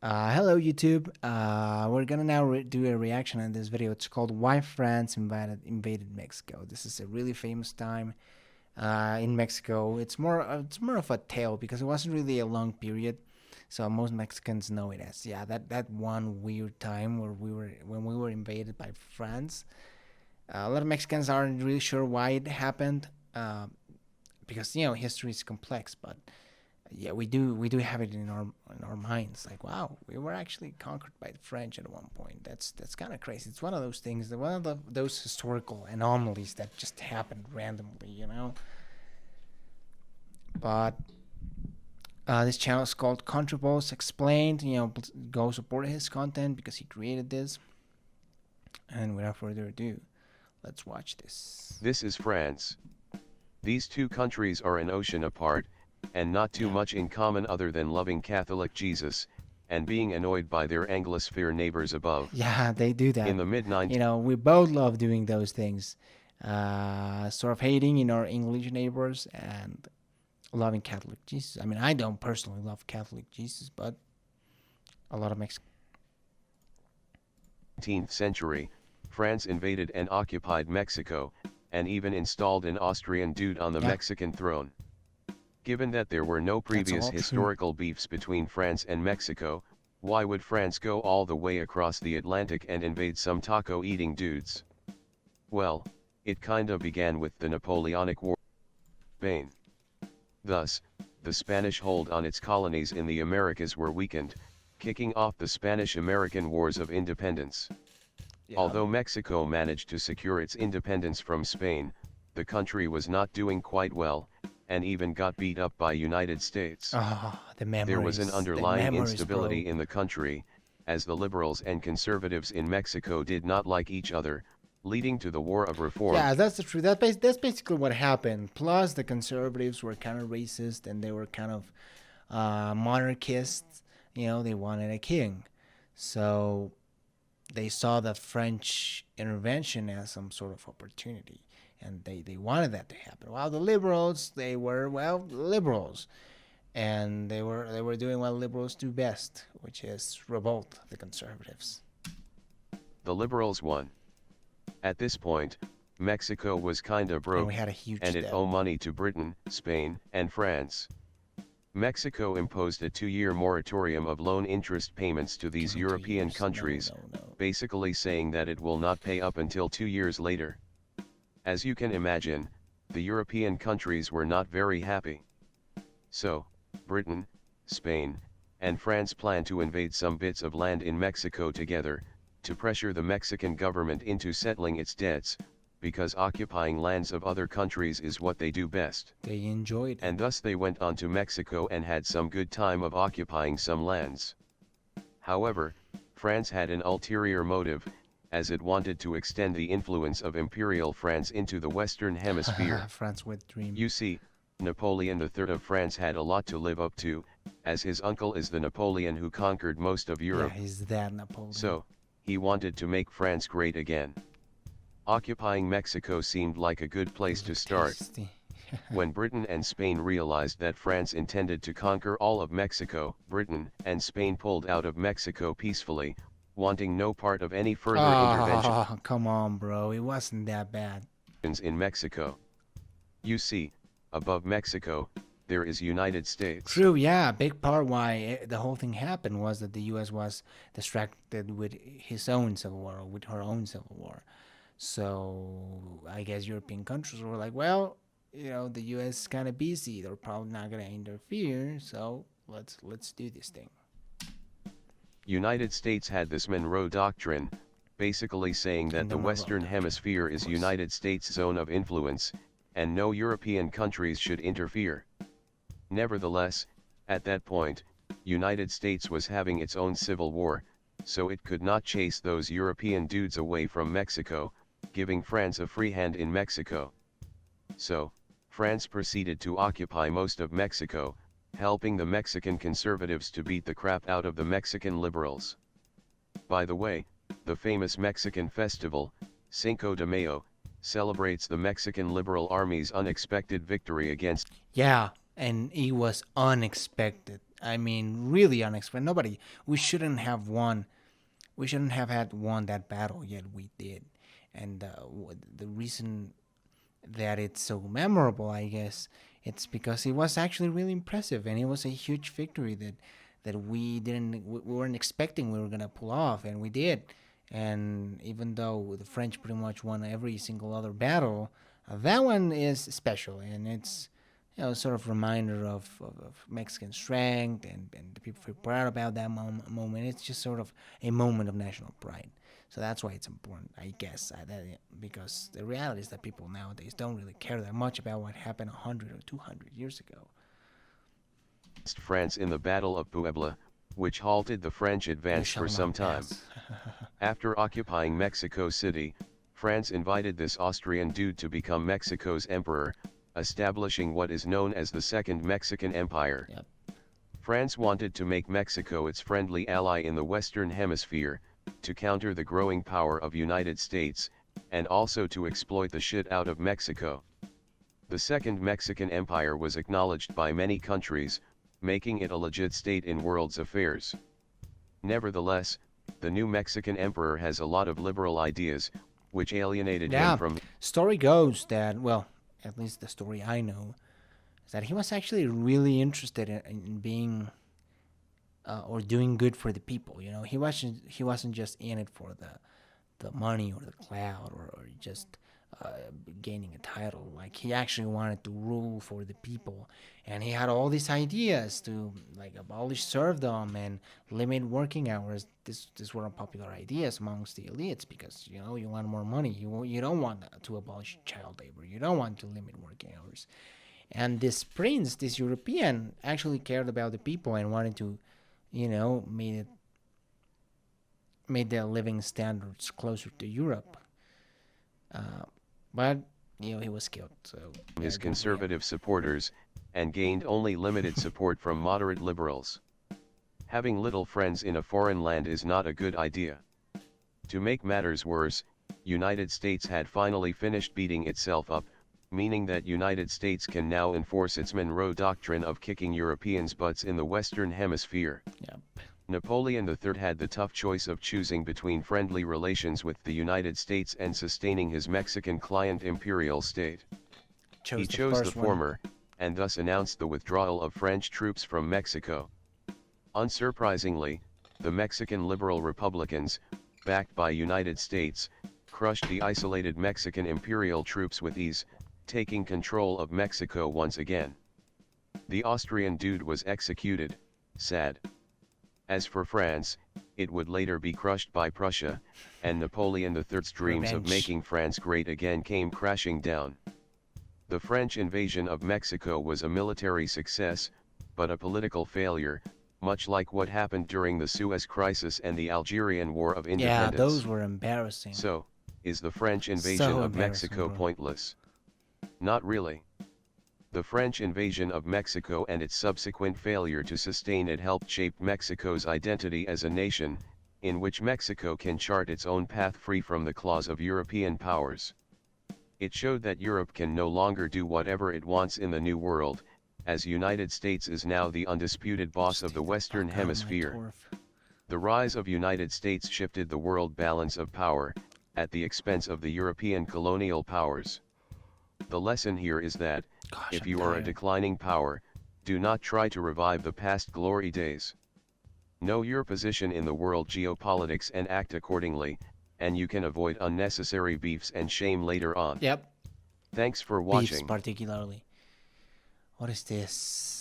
Hello YouTube. We're gonna now do a reaction on this video. It's called "Why France Invaded Mexico." This is a really famous time in Mexico. It's more of a tale because it wasn't really a long period, so most Mexicans know it as that one weird time where we were invaded by France. A lot of Mexicans aren't really sure why it happened because history is complex, but yeah, we do have it in our minds. Like, wow, we were actually conquered by the French at one point. That's kind of crazy. It's one of those things, those historical anomalies that just happened randomly. But this channel is called Countryballs Explained. Go support his content because he created this. And without further ado, let's watch this. This is France. These two countries are an ocean apart, and not too much in common other than loving Catholic Jesus, and being annoyed by their Anglosphere neighbors above. Yeah, they do that. In the mid-19th, We both love doing those things. Sort of hating our English neighbors and loving Catholic Jesus. I mean, I don't personally love Catholic Jesus, but a lot of Mexicans. 19th century, France invaded and occupied Mexico, and even installed an Austrian dude on the Mexican throne. Given that there were no previous historical beefs between France and Mexico, why would France go all the way across the Atlantic and invade some taco-eating dudes? Well, it kinda began with the Napoleonic War in Spain. Thus, the Spanish hold on its colonies in the Americas were weakened, kicking off the Spanish-American Wars of Independence. Although Mexico managed to secure its independence from Spain, the country was not doing quite well, and even got beat up by United States. There was an underlying instability in the country, as the liberals and conservatives in Mexico did not like each other, leading to the War of Reform. Yeah, that's the truth. That's basically what happened. Plus, the conservatives were kind of racist and they were kind of monarchists. They wanted a king. So they saw the French intervention as some sort of opportunity. And they wanted that to happen. While the liberals, they were, liberals. And they were doing what liberals do best, which is revolt the conservatives. The liberals won. At this point, Mexico was kinda broke, and we had a huge and it debt. owed money to Britain, Spain, and France. Mexico imposed a 2-year moratorium of loan interest payments to these European countries, basically saying that it will not pay up until 2 years later. As you can imagine, the European countries were not very happy. So, Britain, Spain, and France planned to invade some bits of land in Mexico together, to pressure the Mexican government into settling its debts, because occupying lands of other countries is what they do best. They enjoyed it. And thus they went on to Mexico and had some good time of occupying some lands. However, France had an ulterior motive, as it wanted to extend the influence of Imperial France into the Western Hemisphere. France with dream. You see, Napoleon III of France had a lot to live up to, as his uncle is the Napoleon who conquered most of Europe. Yeah, he's that Napoleon. So, he wanted to make France great again. Occupying Mexico seemed like a good place to start. When Britain and Spain realized that France intended to conquer all of Mexico, Britain and Spain pulled out of Mexico peacefully, wanting no part of any further intervention. Oh, come on, bro. It wasn't that bad. In Mexico. You see, above Mexico, there is United States. True, yeah. Big part why the whole thing happened was that the U.S. was distracted with his own civil war, with her own civil war. So I guess European countries were like, well, the U.S. is kind of busy. They're probably not gonna interfere. So let's do this thing. United States had this Monroe Doctrine, basically saying that the Western Hemisphere is United States' zone of influence, and no European countries should interfere. Nevertheless, at that point, United States was having its own civil war, so it could not chase those European dudes away from Mexico, giving France a free hand in Mexico. So, France proceeded to occupy most of Mexico, helping the Mexican conservatives to beat the crap out of the Mexican liberals. By the way, the famous Mexican festival, Cinco de Mayo, celebrates the Mexican Liberal Army's unexpected victory against. Yeah, and it was unexpected. I mean, really unexpected. Nobody. We shouldn't have won. We shouldn't have had won that battle, yet we did. And the reason that it's so memorable, I guess, it's because it was actually really impressive, and it was a huge victory that we weren't expecting we were gonna pull off, and we did. And even though the French pretty much won every single other battle, that one is special, and it's sort of reminder of Mexican strength, and the people feel proud about that moment. It's just sort of a moment of national pride. So that's why it's important, I guess, because the reality is that people nowadays don't really care that much about what happened 100 or 200 years ago. France in the Battle of Puebla, which halted the French advance for some time. After occupying Mexico City, France invited this Austrian dude to become Mexico's emperor, establishing what is known as the Second Mexican Empire. Yep. France wanted to make Mexico its friendly ally in the Western Hemisphere, to counter the growing power of United States, and also to exploit the shit out of Mexico. The Second Mexican Empire was acknowledged by many countries, making it a legit state in world's affairs. Nevertheless, the new Mexican emperor has a lot of liberal ideas, which alienated him from... Story goes that, well, at least the story I know, is that he was actually really interested in being or doing good for the people. He wasn't just in it for the money or the clout or just gaining a title. Like, he actually wanted to rule for the people, and he had all these ideas to like abolish serfdom and limit working hours. These were unpopular ideas amongst the elites because you want more money. You don't want to abolish child labor. You don't want to limit working hours. And this prince, this European, actually cared about the people and wanted to, made their living standards closer to Europe. But he was killed. So his conservative supporters, and gained only limited support from moderate liberals. Having little friends in a foreign land is not a good idea. To make matters worse, United States had finally finished beating itself up, meaning that United States can now enforce its Monroe Doctrine of kicking Europeans' butts in the Western Hemisphere. Yep. Napoleon III had the tough choice of choosing between friendly relations with the United States and sustaining his Mexican client imperial state. He chose the former, and thus announced the withdrawal of French troops from Mexico. Unsurprisingly, the Mexican liberal Republicans, backed by United States, crushed the isolated Mexican imperial troops with ease, taking control of Mexico once again. The Austrian dude was executed, sad. As for France, it would later be crushed by Prussia, and Napoleon III's dreams of making France great again came crashing down. The French invasion of Mexico was a military success, but a political failure, much like what happened during the Suez Crisis and the Algerian War of Independence. Yeah, those were embarrassing. So, is the French invasion of Mexico pointless? Not really. The French invasion of Mexico and its subsequent failure to sustain it helped shape Mexico's identity as a nation, in which Mexico can chart its own path free from the claws of European powers. It showed that Europe can no longer do whatever it wants in the New World, as United States is now the undisputed boss of the Western Hemisphere. The rise of United States shifted the world balance of power, at the expense of the European colonial powers. The lesson here is that, if you are a declining power, do not try to revive the past glory days. Know your position in the world geopolitics and act accordingly, and you can avoid unnecessary beefs and shame later on. Yep. Thanks for watching. Beefs particularly. What is this?